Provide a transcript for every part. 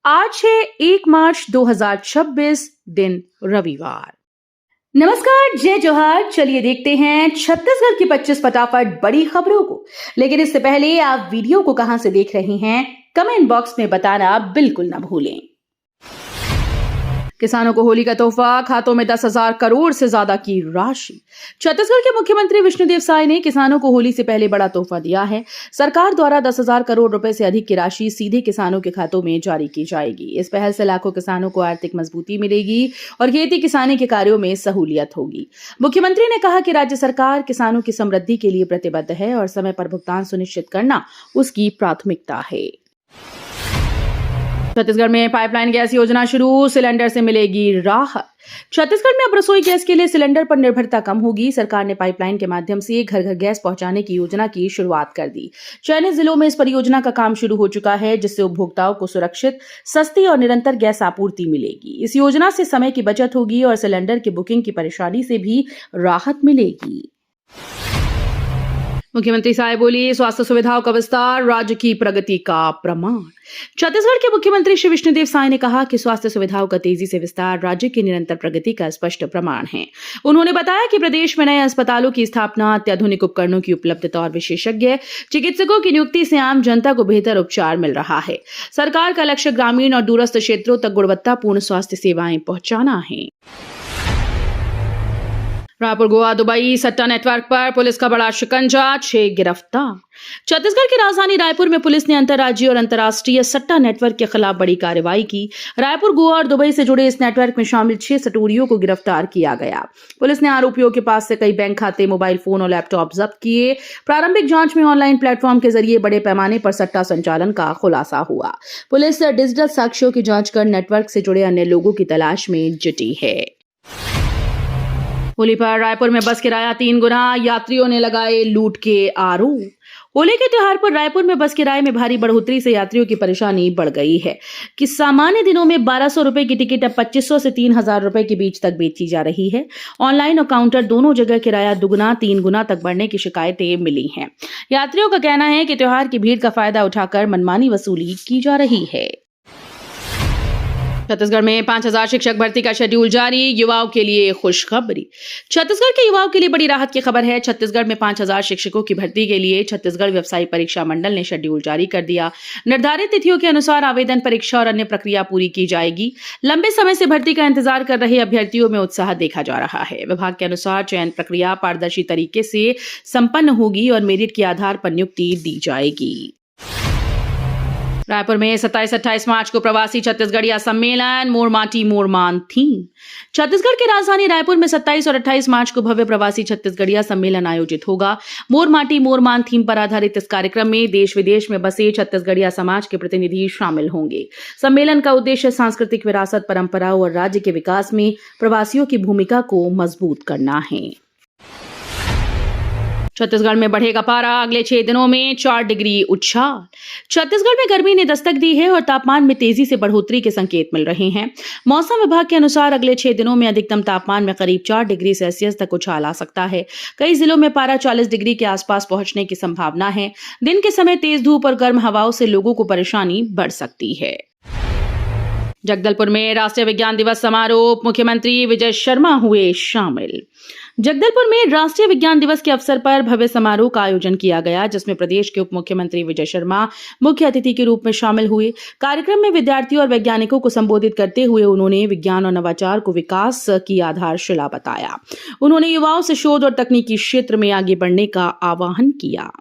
आज है 1 मार्च 2026 दिन रविवार। नमस्कार, जय जोहार। चलिए देखते हैं छत्तीसगढ़ की 25 फटाफट बड़ी खबरों को। लेकिन इससे पहले आप वीडियो को कहां से देख रहे हैं, कमेंट बॉक्स में बताना बिल्कुल ना भूलें। किसानों को होली का तोहफा, खातों में 10,000 करोड़ से ज्यादा की राशि। छत्तीसगढ़ के मुख्यमंत्री विष्णुदेव साय ने किसानों को होली से पहले बड़ा तोहफा दिया है। सरकार द्वारा 10,000 करोड़ रुपए से अधिक की राशि सीधे किसानों के खातों में जारी की जाएगी। इस पहल से लाखों किसानों को आर्थिक मजबूती मिलेगी और खेती किसानी के कार्यों में सहूलियत होगी। मुख्यमंत्री ने कहा कि राज्य सरकार किसानों की समृद्धि के लिए प्रतिबद्ध है और समय पर भुगतान सुनिश्चित करना उसकी प्राथमिकता है। छत्तीसगढ़ में पाइपलाइन गैस योजना शुरू, सिलेंडर से मिलेगी राहत। छत्तीसगढ़ में अब रसोई गैस के लिए सिलेंडर पर निर्भरता कम होगी। सरकार ने पाइपलाइन के माध्यम से घर घर गैस पहुंचाने की योजना की शुरुआत कर दी। चयनित जिलों में इस परियोजना का काम शुरू हो चुका है, जिससे उपभोक्ताओं को सुरक्षित, सस्ती और निरंतर गैस आपूर्ति मिलेगी। इस योजना से समय की बचत होगी और सिलेंडर की बुकिंग की परेशानी से भी राहत मिलेगी। मुख्यमंत्री साय बोली, स्वास्थ्य सुविधाओं का विस्तार राज्य की प्रगति का प्रमाण। छत्तीसगढ़ के मुख्यमंत्री श्री विष्णुदेव साय ने कहा कि स्वास्थ्य सुविधाओं का तेजी से विस्तार राज्य की निरंतर प्रगति का स्पष्ट प्रमाण है। उन्होंने बताया कि प्रदेश में नए अस्पतालों की स्थापना, अत्याधुनिक उपकरणों की उपलब्धता और विशेषज्ञ चिकित्सकों की नियुक्ति से आम जनता को बेहतर उपचार मिल रहा है। सरकार का लक्ष्य ग्रामीण और दूरस्थ क्षेत्रों तक गुणवत्तापूर्ण स्वास्थ्य सेवाएं पहुंचाना है। रायपुर, गोवा, दुबई सट्टा नेटवर्क पर पुलिस का बड़ा शिकंजा, 6 गिरफ्तार। छत्तीसगढ़ की राजधानी रायपुर में पुलिस ने अंतर्राज्यीय और अंतर्राष्ट्रीय सट्टा नेटवर्क के खिलाफ बड़ी कार्रवाई की। रायपुर, गोवा और दुबई से जुड़े इस नेटवर्क में शामिल 6 सटोरियों को गिरफ्तार किया गया। पुलिस ने आरोपियों के पास से कई बैंक खाते, मोबाइल फोन और लैपटॉप जब्त किए। प्रारंभिक जांच में ऑनलाइन प्लेटफॉर्म के जरिए बड़े पैमाने पर सट्टा संचालन का खुलासा हुआ। पुलिस डिजिटल साक्ष्यों की जांच कर नेटवर्क से जुड़े अन्य लोगों की तलाश में जुटी है। होली पर रायपुर में बस किराया 3 गुना, यात्रियों ने लगाए लूट के आरोप। होली के त्योहार पर रायपुर में बस किराए में भारी बढ़ोतरी से यात्रियों की परेशानी बढ़ गई है कि सामान्य दिनों में 1,200 रुपए की टिकट अब 2,500 से 3,000 रुपए के बीच तक बेची जा रही है। ऑनलाइन और काउंटर दोनों जगह किराया दुगुना 3 गुना तक बढ़ने की शिकायतें मिली हैं। यात्रियों का कहना है कि त्योहार की भीड़ का फायदा उठाकर मनमानी वसूली की जा रही है। छत्तीसगढ़ में 5,000 शिक्षक भर्ती का शेड्यूल जारी, युवाओं के लिए खुशखबरी। छत्तीसगढ़ के युवाओं के लिए बड़ी राहत की खबर है। छत्तीसगढ़ में 5,000 शिक्षकों की भर्ती के लिए छत्तीसगढ़ व्यवसायी परीक्षा मंडल ने शेड्यूल जारी कर दिया। निर्धारित तिथियों के अनुसार आवेदन, परीक्षा और अन्य प्रक्रिया पूरी की जाएगी। लंबे समय से भर्ती का इंतजार कर रहे अभ्यर्थियों में उत्साह देखा जा रहा है। विभाग के अनुसार चयन प्रक्रिया पारदर्शी तरीके से संपन्न होगी और मेरिट के आधार पर नियुक्ति दी जाएगी। रायपुर में 27-28 मार्च को प्रवासी छत्तीसगढ़िया सम्मेलन, मोर माटी मोर मान थीम। छत्तीसगढ़ की राजधानी रायपुर में 27 और 28 मार्च को भव्य प्रवासी छत्तीसगढ़िया सम्मेलन आयोजित होगा। मोर माटी मोर मान थीम पर आधारित इस कार्यक्रम में देश विदेश में बसे छत्तीसगढ़िया समाज के प्रतिनिधि शामिल होंगे। सम्मेलन का उद्देश्य सांस्कृतिक विरासत, परंपराओं और राज्य के विकास में प्रवासियों की भूमिका को मजबूत करना है। छत्तीसगढ़ में बढ़ेगा पारा, अगले 6 दिनों में 4 डिग्री उछाल। छत्तीसगढ़ में गर्मी ने दस्तक दी है और तापमान में तेजी से बढ़ोतरी के संकेत मिल रहे हैं। मौसम विभाग के अनुसार अगले 6 दिनों में अधिकतम तापमान में करीब 4 डिग्री सेल्सियस तक उछाल आ सकता है। कई जिलों में पारा 40 डिग्री के आसपास पहुंचने की संभावना है। दिन के समय तेज धूप और गर्म हवाओं से लोगों को परेशानी बढ़ सकती है। जगदलपुर में राष्ट्रीय विज्ञान दिवस समारोह, मुख्यमंत्री विजय शर्मा हुए शामिल। जगदलपुर में राष्ट्रीय विज्ञान दिवस के अवसर पर भव्य समारोह का आयोजन किया गया, जिसमें प्रदेश के उप मुख्यमंत्री विजय शर्मा मुख्य अतिथि के रूप में शामिल हुए। कार्यक्रम में विद्यार्थियों और वैज्ञानिकों को संबोधित करते हुए उन्होंने विज्ञान और नवाचार को विकास की आधारशिला बताया। उन्होंने युवाओं से शोध और तकनीकी क्षेत्र में आगे बढ़ने का आह्वान किया।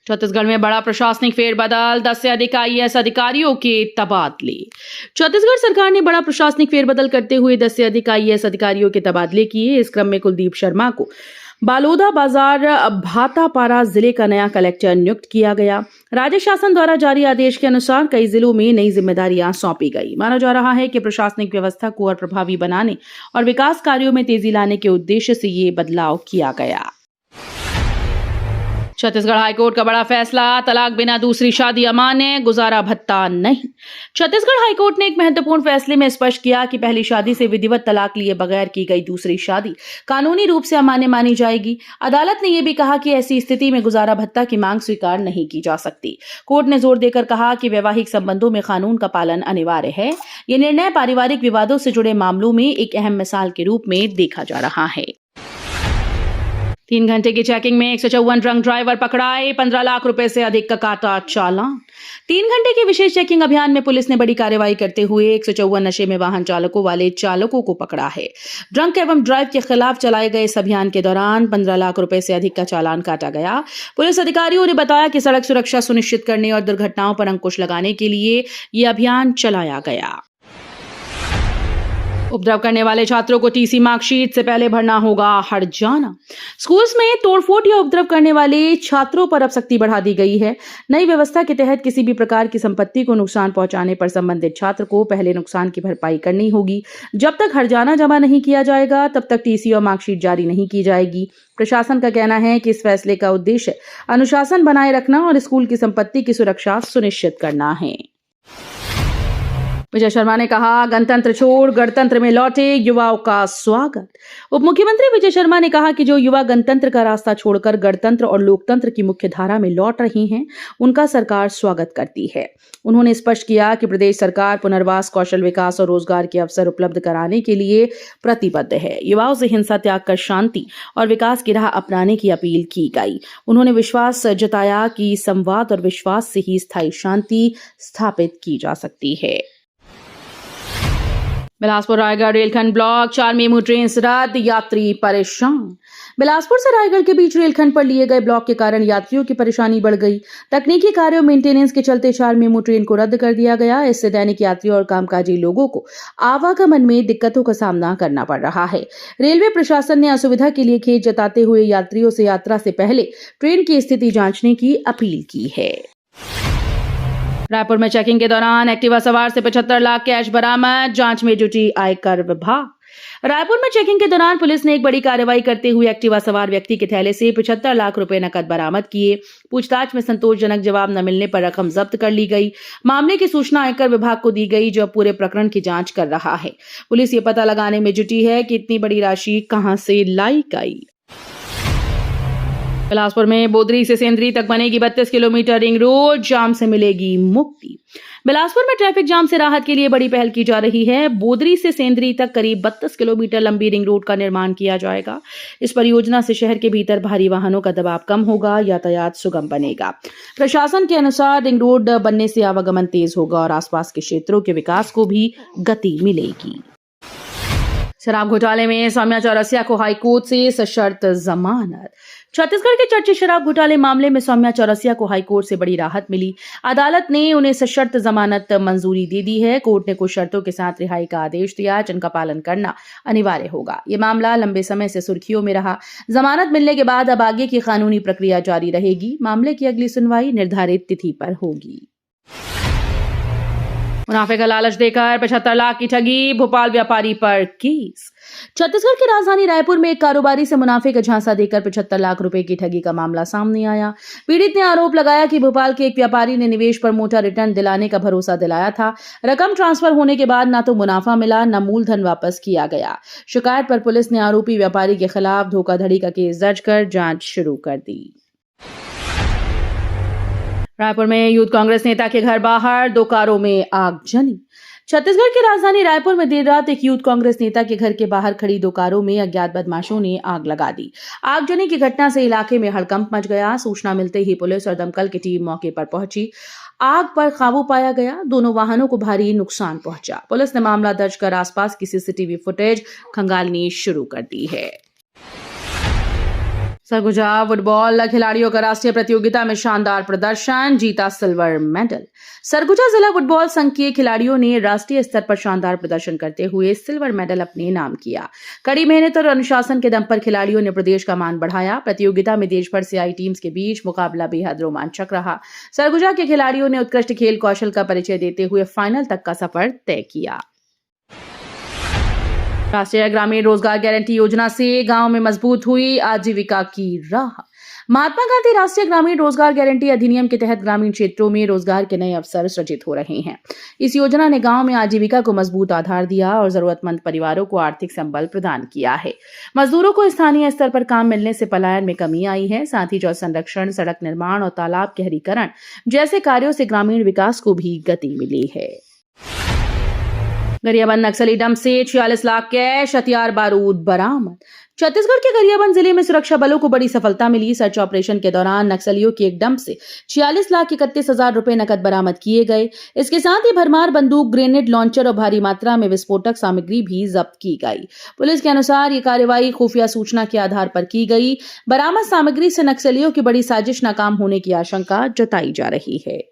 छत्तीसगढ़ में बड़ा प्रशासनिक फेरबदल, 10 से अधिक IAS अधिकारियों के तबादले। छत्तीसगढ़ सरकार ने बड़ा प्रशासनिक फेरबदल करते हुए 10 से अधिक IAS अधिकारियों के तबादले किए। इस क्रम में कुलदीप शर्मा को बालोदाबाजार भाटापारा जिले का नया कलेक्टर नियुक्त किया गया। राज्य शासन द्वारा जारी आदेश के अनुसार कई जिलों में नई जिम्मेदारियां सौंपी गई। माना जा रहा है कि प्रशासनिक व्यवस्था को और प्रभावी बनाने और विकास कार्यों में तेजी लाने के उद्देश्य से ये बदलाव किया गया। छत्तीसगढ़ हाईकोर्ट का बड़ा फैसला, तलाक बिना दूसरी शादी अमान्य, गुजारा भत्ता नहीं। छत्तीसगढ़ हाईकोर्ट ने एक महत्वपूर्ण फैसले में स्पष्ट किया कि पहली शादी से विधिवत तलाक लिए बगैर की गई दूसरी शादी कानूनी रूप से अमान्य मानी जाएगी। अदालत ने यह भी कहा कि ऐसी स्थिति में गुजारा भत्ता की मांग स्वीकार नहीं की जा सकती। कोर्ट ने जोर देकर कहा कि वैवाहिक संबंधों में कानून का पालन अनिवार्य है। यह निर्णय पारिवारिक विवादों से जुड़े मामलों में एक अहम मिसाल के रूप में देखा जा रहा है। 3 घंटे की चेकिंग में 154 ड्रंक ड्राइवर पकड़ाए, 15 लाख रुपए से अधिक का काटा चालान। 3 घंटे के विशेष चेकिंग अभियान में पुलिस ने बड़ी कार्रवाई करते हुए 154 नशे में वाहन चालकों वाले चालकों को पकड़ा है। ड्रंक एवं ड्राइव के खिलाफ चलाए गए इस अभियान के दौरान 15 लाख रुपए से अधिक का चालान काटा गया। पुलिस अधिकारियों ने बताया कि सड़क सुरक्षा सुनिश्चित करने और दुर्घटनाओं पर अंकुश लगाने के लिए यह अभियान चलाया गया। उपद्रव करने वाले छात्रों को टीसी मार्कशीट से पहले भरना होगा हर्जाना। स्कूल्स में तोड़फोड़ या उपद्रव करने वाले छात्रों पर अब सख्ती बढ़ा दी गई है। नई व्यवस्था के तहत किसी भी प्रकार की संपत्ति को नुकसान पहुंचाने पर संबंधित छात्र को पहले नुकसान की भरपाई करनी होगी। जब तक हर्जाना जमा नहीं किया जाएगा तब तक टीसी और मार्कशीट जारी नहीं की जाएगी। प्रशासन का कहना है कि इस फैसले का उद्देश्य अनुशासन बनाए रखना और स्कूल की संपत्ति की सुरक्षा सुनिश्चित करना है। विजय शर्मा ने कहा, गणतंत्र छोड़ गणतंत्र में लौटे युवाओं का स्वागत। उप मुख्यमंत्री विजय शर्मा ने कहा कि जो युवा गणतंत्र का रास्ता छोड़कर गणतंत्र और लोकतंत्र की मुख्य धारा में लौट रहे हैं, उनका सरकार स्वागत करती है। उन्होंने स्पष्ट किया कि प्रदेश सरकार पुनर्वास, कौशल विकास और रोजगार के अवसर उपलब्ध कराने के लिए प्रतिबद्ध है। युवाओं से हिंसा त्याग कर शांति और विकास की राह अपनाने की अपील की गई। उन्होंने विश्वास जताया कि संवाद और विश्वास से ही स्थायी शांति स्थापित की जा सकती है। बिलासपुर रायगढ़ रेलखंड ब्लॉक, 4 मेमू ट्रेन रद्द, यात्री परेशान। बिलासपुर से रायगढ़ के बीच रेलखंड पर लिए गए ब्लॉक के कारण यात्रियों की परेशानी बढ़ गई। तकनीकी कार्यों मेंटेनेंस के चलते 4 मेमू ट्रेन को रद्द कर दिया गया। इससे दैनिक यात्रियों और कामकाजी लोगों को आवागमन में दिक्कतों का सामना करना पड़ रहा है। रेलवे प्रशासन ने असुविधा के लिए खेद जताते हुए यात्रियों से यात्रा से पहले ट्रेन की स्थिति जांचने की अपील की है। रायपुर में चेकिंग के दौरान एक्टिवा सवार से 75 लाख कैश बरामद, जांच में जुटी आयकर विभाग। रायपुर में चेकिंग के दौरान पुलिस ने एक बड़ी कार्रवाई करते हुए एक्टिवा सवार व्यक्ति के थैले से 75 लाख रुपए नकद बरामद किए। पूछताछ में संतोषजनक जवाब न मिलने पर रकम जब्त कर ली गई। मामले की सूचना आयकर विभाग को दी गई, जो पूरे प्रकरण की जांच कर रहा है। पुलिस ये पता लगाने में जुटी है कि इतनी बड़ी राशि कहां से लाई गई। बिलासपुर में बोदरी से सेंदरी तक बनेगी 32 किलोमीटर रिंग रोड, जाम से मिलेगी मुक्ति। बिलासपुर में ट्रैफिक जाम से राहत के लिए बड़ी पहल की जा रही है। बोदरी से सेंदरी तक करीब 32 किलोमीटर लंबी रिंग रोड का निर्माण किया जाएगा। इस परियोजना से शहर के भीतर भारी वाहनों का दबाव कम होगा, यातायात सुगम बनेगा। प्रशासन के अनुसार रिंग रोड बनने से आवागमन तेज होगा और आसपास के क्षेत्रों के विकास को भी गति मिलेगी। शराब घोटाले में सौम्या चौरसिया को हाईकोर्ट से सशर्त जमानत। छत्तीसगढ़ के चर्चित शराब घोटाले मामले में सौम्या चौरसिया को हाईकोर्ट से बड़ी राहत मिली। अदालत ने उन्हें सशर्त जमानत मंजूरी दे दी है। कोर्ट ने कुछ शर्तों के साथ रिहाई का आदेश दिया, जिनका पालन करना अनिवार्य होगा। ये मामला लंबे समय से सुर्खियों में रहा। जमानत मिलने के बाद अब आगे की कानूनी प्रक्रिया जारी रहेगी। मामले की अगली सुनवाई निर्धारित तिथि पर होगी। मुनाफे का लालच देकर 75 लाख की ठगी, भोपाल व्यापारी पर केस। छत्तीसगढ़ की राजधानी रायपुर में एक कारोबारी से मुनाफे का झांसा देकर 75 लाख रुपए की ठगी का मामला सामने आया। पीड़ित ने आरोप लगाया कि भोपाल के एक व्यापारी ने निवेश पर मोटा रिटर्न दिलाने का भरोसा दिलाया था। रकम ट्रांसफर होने के बाद न तो मुनाफा मिला, न मूलधन वापस किया गया। शिकायत पर पुलिस ने आरोपी व्यापारी के खिलाफ धोखाधड़ी का केस दर्ज कर जांच शुरू कर दी। रायपुर में यूथ कांग्रेस नेता के घर बाहर 2 कारों में आगजनी। छत्तीसगढ़ की राजधानी रायपुर में देर रात एक यूथ कांग्रेस नेता के घर के बाहर खड़ी 2 कारों में अज्ञात बदमाशों ने आग लगा दी। आगजनी की घटना से इलाके में हड़कंप मच गया। सूचना मिलते ही पुलिस और दमकल की टीम मौके पर पहुंची। आग पर काबू पाया गया। दोनों वाहनों को भारी नुकसान पहुंचा। पुलिस ने मामला दर्ज कर आसपास की सीसीटीवी फुटेज खंगालनी शुरू कर दी है। सरगुजा फुटबॉल खिलाड़ियों का राष्ट्रीय प्रतियोगिता में शानदार प्रदर्शन, जीता सिल्वर मेडल। सरगुजा जिला फुटबॉल संघ के खिलाड़ियों ने राष्ट्रीय स्तर पर शानदार प्रदर्शन करते हुए सिल्वर मेडल अपने नाम किया। कड़ी मेहनत और अनुशासन के दम पर खिलाड़ियों ने प्रदेश का मान बढ़ाया। प्रतियोगिता में देश भर से आई टीम्स के बीच मुकाबला बेहद रोमांचक रहा। सरगुजा के खिलाड़ियों ने उत्कृष्ट खेल कौशल का परिचय देते हुए फाइनल तक का सफर तय किया। राष्ट्रीय ग्रामीण रोजगार गारंटी योजना से गांव में मजबूत हुई आजीविका की राह। महात्मा गांधी राष्ट्रीय ग्रामीण रोजगार गारंटी अधिनियम के तहत ग्रामीण क्षेत्रों में रोजगार के नए अवसर सृजित हो रहे हैं। इस योजना ने गांव में आजीविका को मजबूत आधार दिया और जरूरतमंद परिवारों को आर्थिक संबल प्रदान किया है। मजदूरों को स्थानीय स्तर पर काम मिलने से पलायन में कमी आई है। साथ ही जल संरक्षण, सड़क निर्माण और तालाब के हरीकरण जैसे कार्यों से ग्रामीण विकास को भी गति मिली है। गरियाबंद नक्सली डंप से 46 लाख कैश, हथियार, बारूद बरामद। छत्तीसगढ़ के गरियाबंद जिले में सुरक्षा बलों को बड़ी सफलता मिली। सर्च ऑपरेशन के दौरान नक्सलियों की एक डंप से 46,31,000 रुपए नकद बरामद किए गए। इसके साथ ही भरमार बंदूक, ग्रेनेड लॉन्चर और भारी मात्रा में विस्फोटक सामग्री भी जब्त की गई। पुलिस के अनुसार ये कार्रवाई खुफिया सूचना के आधार पर की गई। बरामद सामग्री से नक्सलियों की बड़ी साजिश नाकाम होने की आशंका जताई जा रही है।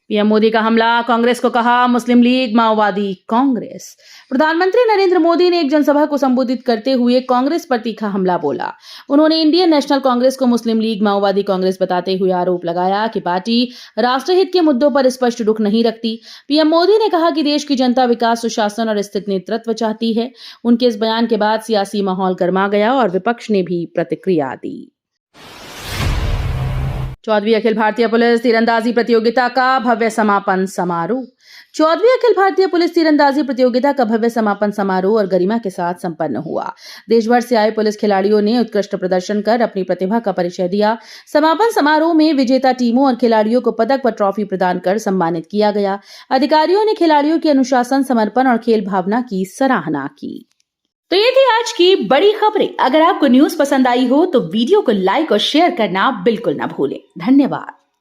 पीएम मोदी का हमला, कांग्रेस को कहा मुस्लिम लीग माओवादी कांग्रेस। प्रधानमंत्री नरेंद्र मोदी ने एक जनसभा को संबोधित करते हुए कांग्रेस पर तीखा हमला बोला। उन्होंने इंडियन नेशनल कांग्रेस को मुस्लिम लीग माओवादी कांग्रेस बताते हुए आरोप लगाया कि पार्टी राष्ट्रहित के मुद्दों पर स्पष्ट रुख नहीं रखती। पीएम मोदी ने कहा कि देश की जनता विकास, सुशासन और स्थिर नेतृत्व चाहती है। उनके इस बयान के बाद सियासी माहौल गर्मा गया और विपक्ष ने भी प्रतिक्रिया दी। 14वीं अखिल भारतीय पुलिस तीरंदाजी प्रतियोगिता का भव्य समापन समारोह। 14वीं अखिल भारतीय पुलिस तीरंदाजी प्रतियोगिता का भव्य समापन समारोह और गरिमा के साथ संपन्न हुआ। देश भर से आए पुलिस खिलाड़ियों ने उत्कृष्ट प्रदर्शन कर अपनी प्रतिभा का परिचय दिया। समापन समारोह में विजेता टीमों और खिलाड़ियों को पदक व ट्रॉफी प्रदान कर सम्मानित किया गया। अधिकारियों ने खिलाड़ियों की अनुशासन, समर्पण और खेल भावना की सराहना की। तो ये थी आज की बड़ी खबरें। अगर आपको न्यूज पसंद आई हो तो वीडियो को लाइक और शेयर करना बिल्कुल ना भूलें। धन्यवाद।